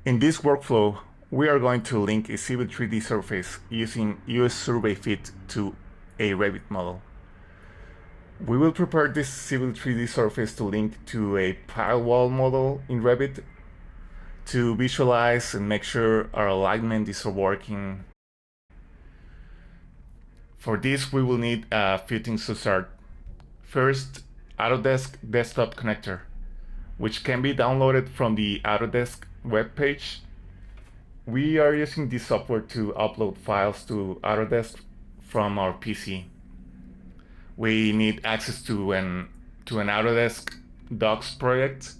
In this workflow, we are going to link a Civil3D surface using US Survey Fit to a Revit model. We will prepare this Civil3D surface to link to a pile wall model in Revit to visualize and make sure our alignment is working. For this, we will need a few things to start. First, Autodesk Desktop Connector, which can be downloaded from the Autodesk webpage. We are using this software to upload files to Autodesk from our PC. We need access to an Autodesk Docs project.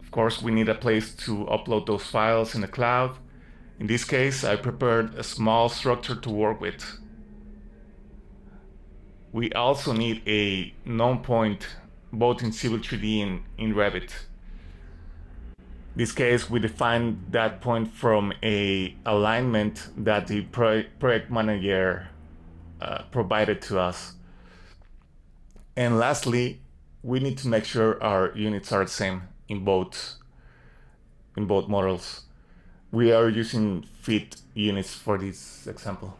Of course, we need a place to upload those files in the cloud. In this case, I prepared a small structure to work with. We also need a known point both in Civil3D and in Revit. In this case, we define that point from a alignment that the project manager provided to us. And lastly, we need to make sure our units are the same in both models. We are using fit units for this example.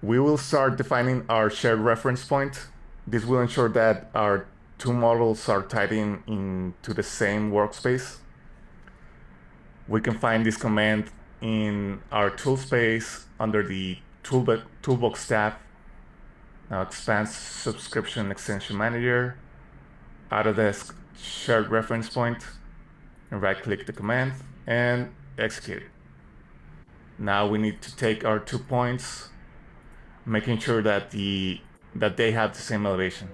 We will start defining our shared reference point. This will ensure that our two models are tied into the same workspace. We can find this command in our tool space under the Toolbox tab. Now expand Subscription Extension Manager, Autodesk Shared Reference Point, and right-click the command and execute it. Now we need to take our 2 points, making sure that they have the same elevation.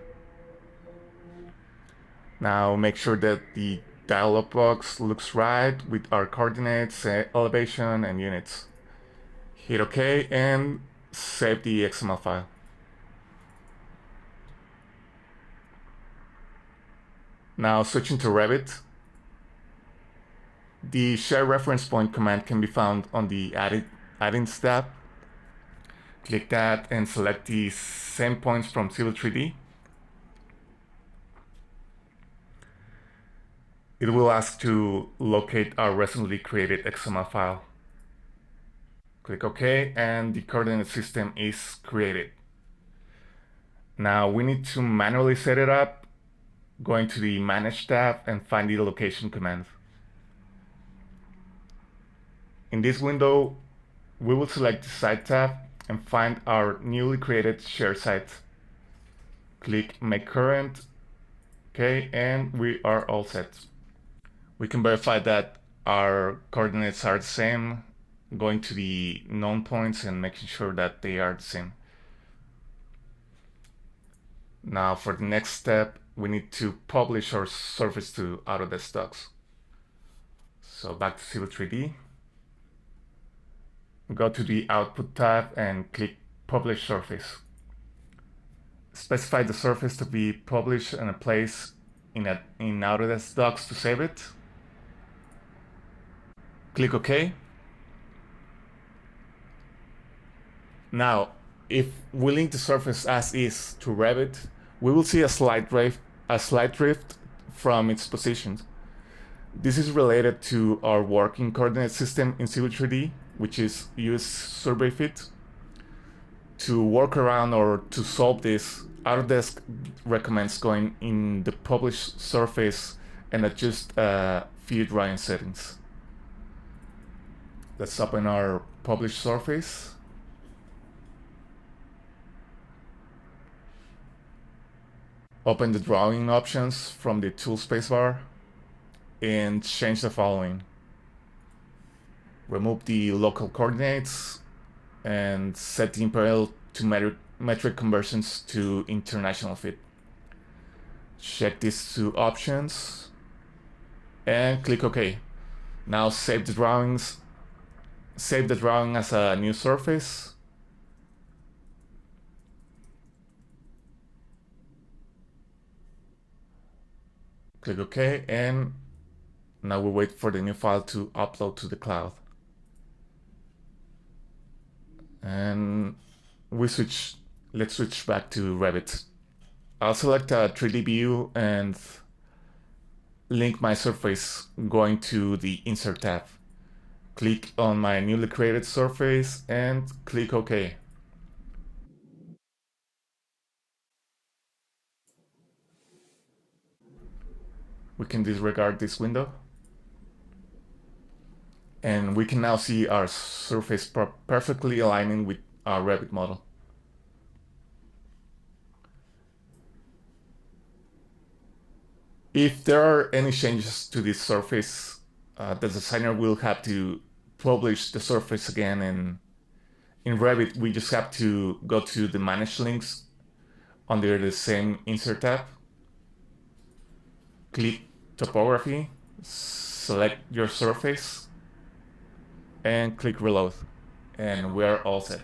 Now make sure that the dialog box looks right with our coordinates, elevation, and units. Hit OK and save the XML file. Now switching to Revit, the share reference point command can be found on the Add-ins tab. Click that and select the same points from Civil3D. It will ask to locate our recently created XML file. Click OK and the coordinate system is created. Now we need to manually set it up, going to the Manage tab and find the location command. In this window, we will select the Site tab and find our newly created share site. Click Make Current, OK, and we are all set. We can verify that our coordinates are the same, going to the known points and making sure that they are the same. Now for the next step, we need to publish our surface to Autodesk Docs. So back to Civil3D. Go to the Output tab and click Publish Surface. Specify the surface to be published and a place in Autodesk Docs to save it. Click OK. Now, if we link the surface as is to Revit, we will see a slight drift from its position. This is related to our working coordinate system in Civil3D, which is US Survey Fit. To work around or to solve this, Autodesk recommends going in the published surface and adjust a few drawing settings. Let's open our published surface. Open the drawing options from the tool spacebar and change the following. Remove the local coordinates and set the imperial to metric conversions to international fit. Check these two options and click OK. Now save the drawings. Save the drawing as a new surface. Click OK, and now we wait for the new file to upload to the cloud. And let's switch back to Revit. I'll select a 3D view and link my surface going to the Insert tab. Click on my newly created surface and click OK. We can disregard this window. And we can now see our surface perfectly aligning with our Revit model. If there are any changes to this surface, the designer will have to publish the surface again, and in Revit we just have to go to the Manage Links under the same Insert tab, click Topography, select your surface, and click Reload, and we are all set.